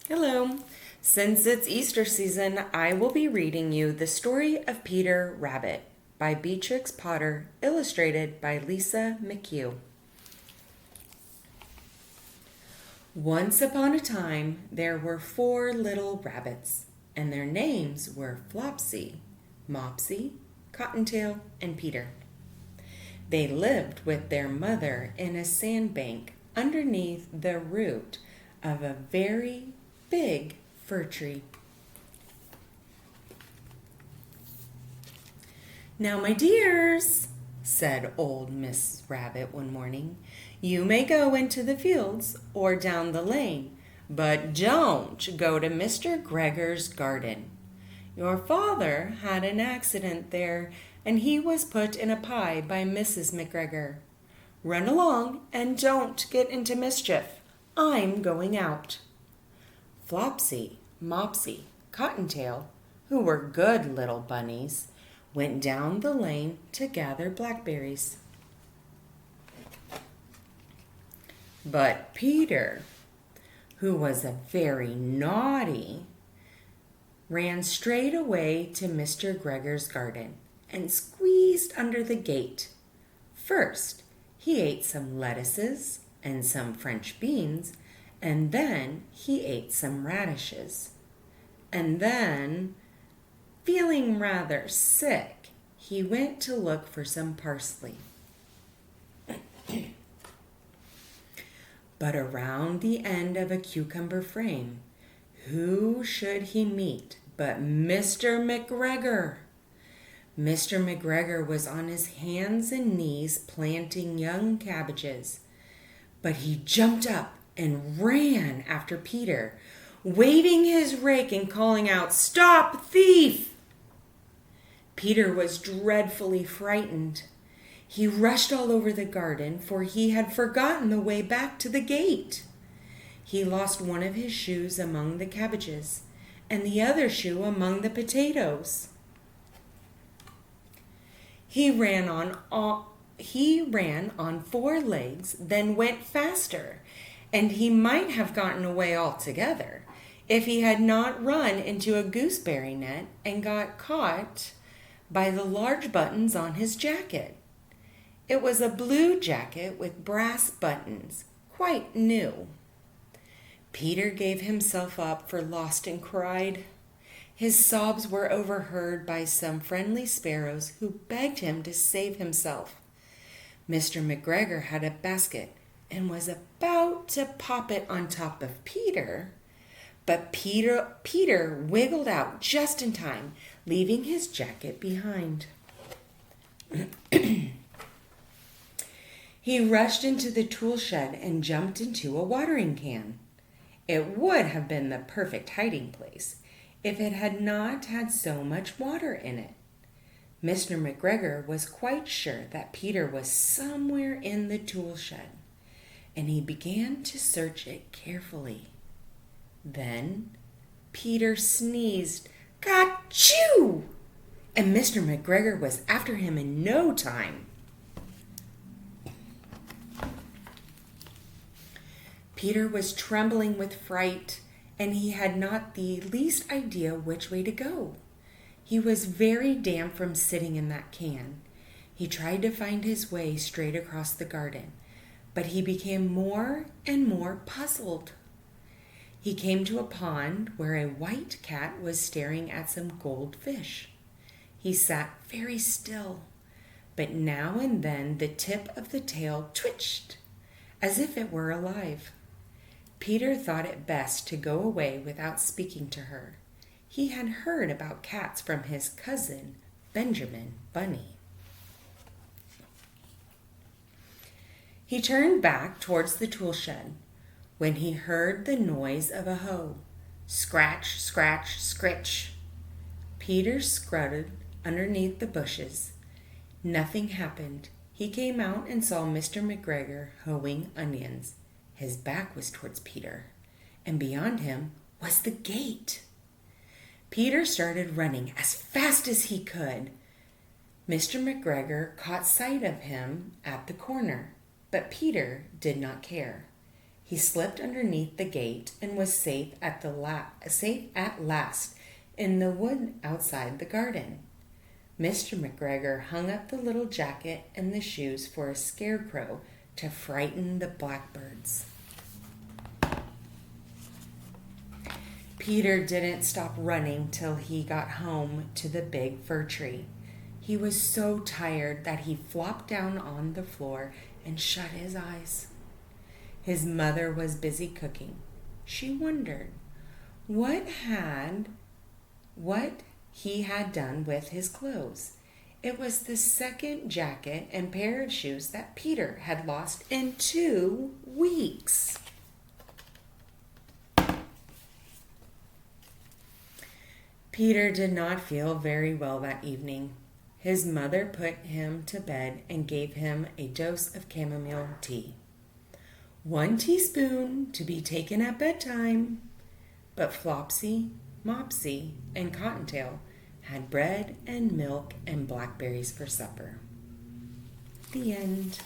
Hello. Since it's Easter season, I will be reading you The Story of Peter Rabbit by Beatrix Potter, illustrated by Lisa McHugh. Once upon a time, there were 4 little rabbits, and their names were Flopsy, Mopsy, Cottontail, and Peter. They lived with their mother in a sandbank underneath the root of a very big fir tree. "Now, my dears," said old Miss Rabbit one morning, "you may go into the fields or down the lane, but don't go to Mr. Gregor's garden. Your father had an accident there, and he was put in a pie by Mrs. McGregor. Run along and don't get into mischief. I'm going out." Flopsy, Mopsy, Cottontail, who were good little bunnies, went down the lane to gather blackberries. But Peter, who was a very naughty, ran straight away to Mr. Gregor's garden and squeezed under the gate. First, he ate some lettuces and some French beans, and then he ate some radishes. And then, feeling rather sick, he went to look for some parsley. But around the end of a cucumber frame, who should he meet but Mr. McGregor? Mr. McGregor was on his hands and knees planting young cabbages, but he jumped up and ran after Peter, waving his rake and calling out, "Stop, thief!" Peter was dreadfully frightened. He rushed all over the garden, for he had forgotten the way back to the gate. He lost one of his shoes among the cabbages, and the other shoe among the potatoes. He ran on 4 legs, then went faster, and he might have gotten away altogether if he had not run into a gooseberry net and got caught by the large buttons on his jacket. It was a blue jacket with brass buttons, quite new. Peter gave himself up for lost and cried. His sobs were overheard by some friendly sparrows who begged him to save himself. Mr. McGregor had a basket and was about to pop it on top of Peter, but Peter wiggled out just in time, leaving his jacket behind. He rushed into the tool shed and jumped into a watering can. It would have been the perfect hiding place if it had not had so much water in it. Mr. McGregor was quite sure that Peter was somewhere in the tool shed, and he began to search it carefully. Then Peter sneezed, "Ka-choo!" and Mr. McGregor was after him in no time. Peter was trembling with fright, and he had not the least idea which way to go. He was very damp from sitting in that can. He tried to find his way straight across the garden, but he became more and more puzzled. He came to a pond where a white cat was staring at some goldfish. He sat very still, but now and then the tip of the tail twitched, as if it were alive. Peter thought it best to go away without speaking to her. He had heard about cats from his cousin, Benjamin Bunny. He turned back towards the tool shed when he heard the noise of a hoe. Scratch, scratch, scritch. Peter scrutted underneath the bushes. Nothing happened. He came out and saw Mr. McGregor hoeing onions. His back was towards Peter, and beyond him was the gate. Peter started running as fast as he could. Mr. McGregor caught sight of him at the corner, but Peter did not care. He slipped underneath the gate and was safe at last in the wood outside the garden. Mr. McGregor hung up the little jacket and the shoes for a scarecrow to frighten the blackbirds. Peter didn't stop running till he got home to the big fir tree. He was so tired that he flopped down on the floor and shut his eyes. His mother was busy cooking. She wondered what he had done with his clothes. It was the second jacket and pair of shoes that Peter had lost in 2 weeks. Peter did not feel very well that evening. His mother put him to bed and gave him a dose of chamomile tea. 1 teaspoon to be taken at bedtime. But Flopsy, Mopsy, and Cottontail had bread and milk and blackberries for supper. The end.